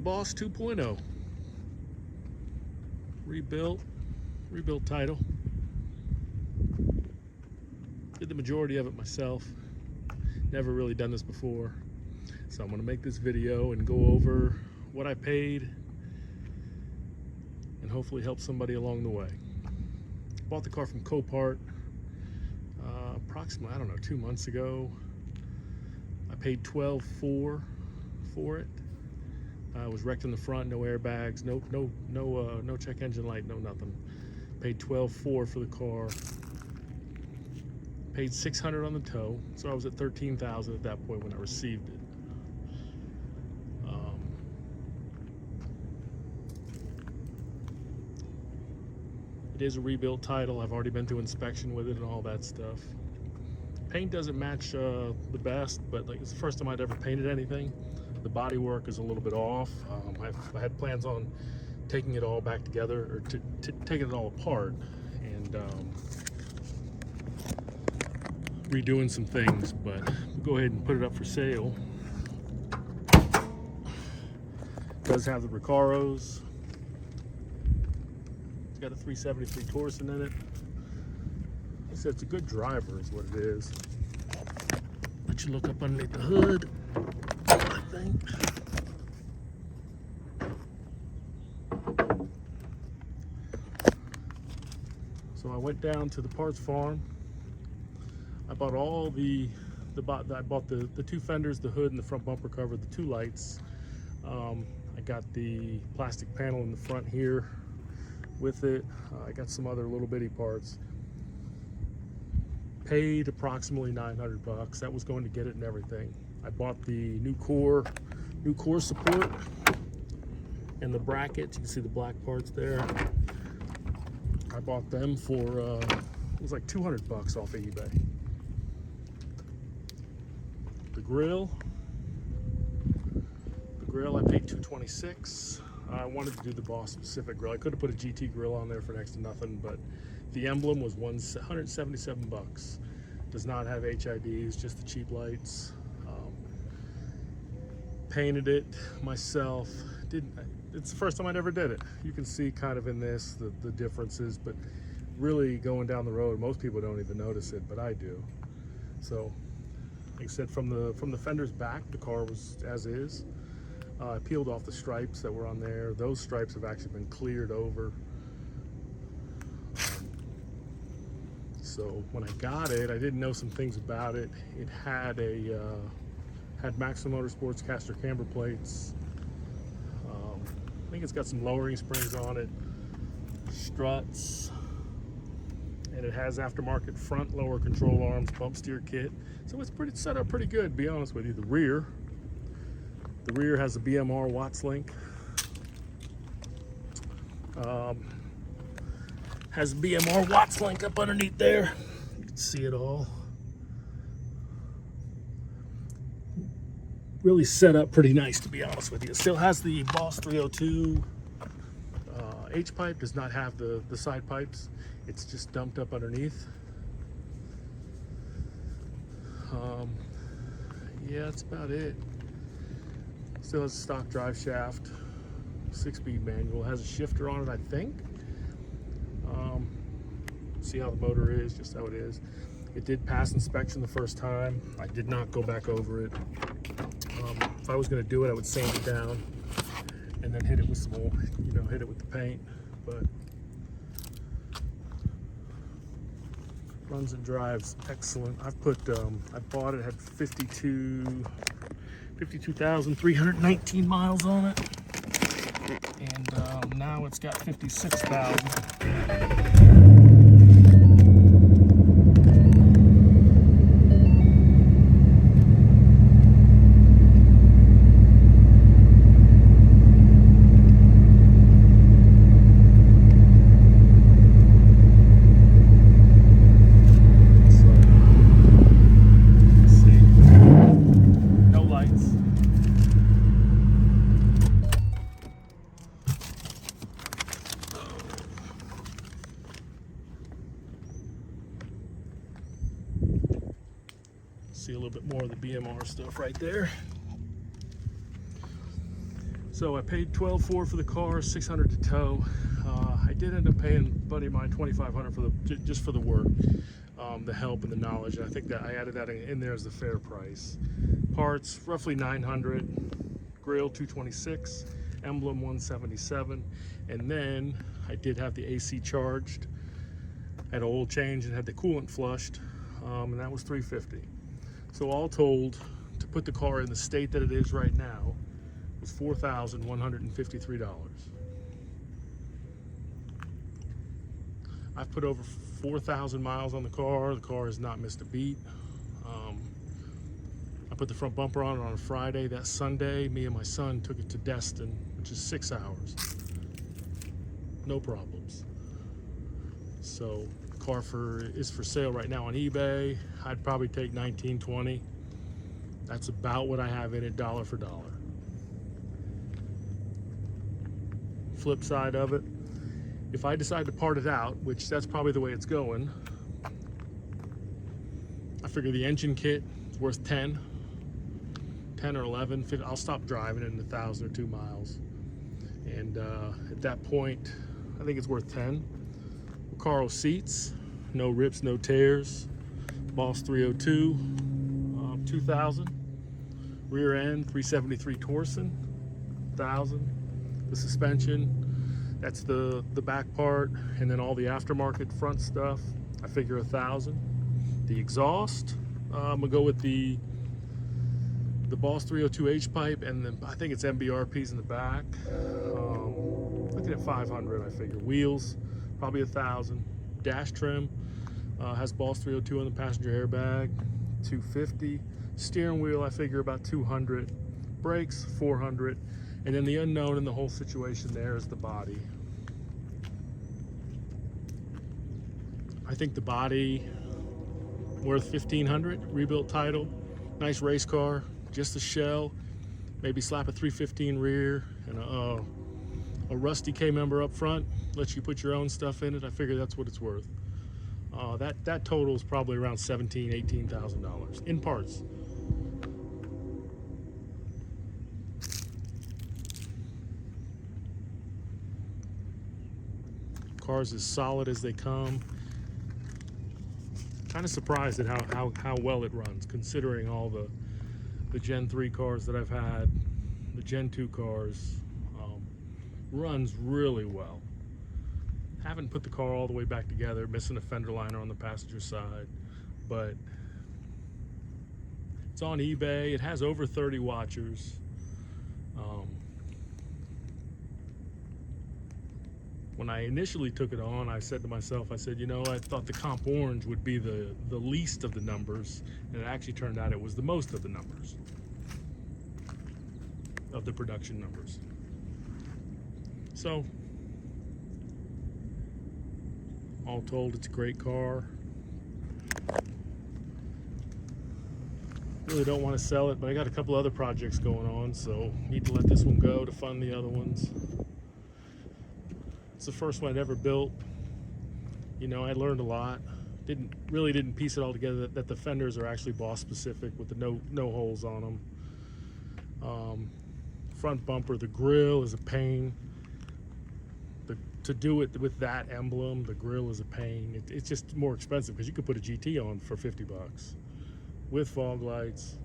Boss 2.0. Rebuilt title. Did the majority of it myself. Never really done this before. So I'm gonna make this video and go over what I paid and hopefully help somebody along the way. Bought the car from Copart approximately, I don't know, 2 months ago. I paid $12,400 for it. I was wrecked in the front, no airbags, no check engine light, no nothing. Paid $12,400 for the car. Paid $600 on the tow, so I was at $13,000 at that point when I received it. It is a rebuilt title. I've already been through inspection with it and all that stuff. Paint doesn't match the best, but like, it's the first time I'd ever painted anything. The body work is a little bit off. I had plans on taking it all back together, or taking it all apart and redoing some things, but we'll go ahead and put it up for sale. It does have the Recaros. It's got a 373 Torsen in it. Like I said, it's a good driver is what it is. Let you look up underneath the hood, I think. So I went down to the parts farm. I bought all I bought the two fenders, the hood and the front bumper cover, the two lights. I got the plastic panel in the front here with it. I got some other little bitty parts. Paid approximately $900. That was going to get it and everything. I bought the new core support and the brackets. You can see the black parts there. I bought them for it was like $200 off of eBay. The grill I paid $226. I wanted to do the Boss specific grill. I could have put a GT grill on there for next to nothing, but the emblem was $177. Does not have HIDs, just the cheap lights. Painted it myself. It's the first time I ever did it. You can see kind of in this the differences, but really going down the road, most people don't even notice it, but I do. So, like I said, from the fenders back, the car was as is. I peeled off the stripes that were on there. Those stripes have actually been cleared over. So when I got it, I didn't know some things about it. It had had Maximum Motorsports caster camber plates. I think it's got some lowering springs on it, struts, and it has aftermarket front lower control arms, bump steer kit. So it's set up pretty good, to be honest with you. The rear has a BMR Watts link. Has BMR Watts link up underneath there. You can see it all. Really set up pretty nice, to be honest with you. It still has the Boss 302 H-pipe. Does not have the side pipes. It's just dumped up underneath. Yeah, that's about it. Still has a stock drive shaft, 6-speed manual. Has a shifter on it, I think. See how the motor is, just how it is. It did pass inspection the first time. I did not go back over it. If I was going to do it, I would sand it down and then hit it with some more, hit it with the paint. But runs and drives excellent. I bought it, had 52,319 miles on it, and now it's got 56,000. See a little bit more of the BMR stuff right there. So I paid $12,400 for the car, $600 to tow. I did end up paying a buddy of mine $2,500 for just for the work, the help and the knowledge. And I think that I added that in there as the fair price. Parts roughly $900, grill $226, emblem $177, and then I did have the AC charged, had oil change, and had the coolant flushed, and that was $350. So all told, to put the car in the state that it is right now, was $4,153. I've put over 4,000 miles on the car. The car has not missed a beat. I put the front bumper on it on a Friday. That Sunday, me and my son took it to Destin, which is 6 hours. No problems. So the car is for sale right now on eBay. I'd probably take $19, $20. That's about what I have in it, dollar for dollar. Flip side of it, if I decide to part it out, which that's probably the way it's going, I figure the engine kit is worth 10 or 11. I'll stop driving it in 1,000 or 2 miles, and at that point I think it's worth 10. Recaro seats, no rips, no tears. Boss 302, 2,000. Rear end 373 Torsen, 1,000. The suspension, that's the back part, and then all the aftermarket front stuff, I figure 1,000. The exhaust, I'm gonna go with the Boss 302 H pipe, and then I think it's MBRPs in the back. Looking at 500, I figure. Wheels, probably 1,000. Dash trim has Boss 302 on the passenger airbag, 250. Steering wheel, I figure about 200. Brakes, 400. And then the unknown in the whole situation there is the body. I think the body worth $1,500, rebuilt title, nice race car, just a shell, maybe slap a 315 rear and a rusty K member up front, lets you put your own stuff in it. I figure that's what it's worth. That total is probably around $17,000, $18,000 in parts. Car's as solid as they come. Kind of surprised at how well it runs, considering all the Gen 3 cars that I've had, the Gen 2 cars. Runs really well. Haven't put the car all the way back together, missing a fender liner on the passenger side, but it's on eBay. It has over 30 watchers. When I initially took it on, I said to myself, I said, you know, I thought the Comp Orange would be the least of the numbers, and it actually turned out it was the most of the numbers, of the production numbers. So, all told, it's a great car. Really don't want to sell it, but I got a couple other projects going on, so need to let this one go to fund the other ones. It's the first one I'd ever built. You know, I learned a lot. Really didn't piece it all together that the fenders are actually Boss specific with the no holes on them. Front bumper, the grill is a pain. To do it with that emblem, the grill is a pain. It's just more expensive because you could put a GT on for 50 bucks with fog lights.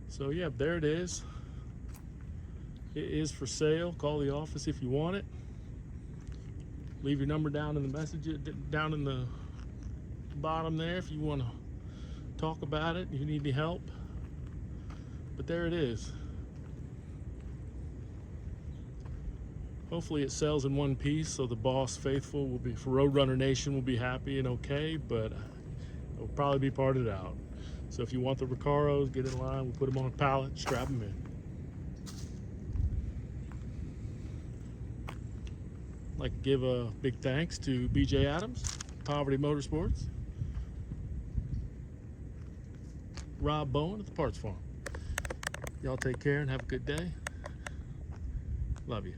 So yeah, there it is. It is for sale. Call the office if you want it. Leave your number down in the message, down in the bottom there if you want to talk about it, if you need any help. But there it is. Hopefully it sells in one piece, so the Boss faithful will be, for Roadrunner Nation, will be happy and okay, but it'll probably be parted out. So if you want the Recaros, get in line. We'll put them on a pallet, strap them in. I'd like to give a big thanks to BJ Adams, Poverty Motorsports, Rob Bowen at the Parts Farm. Y'all take care and have a good day. Love you.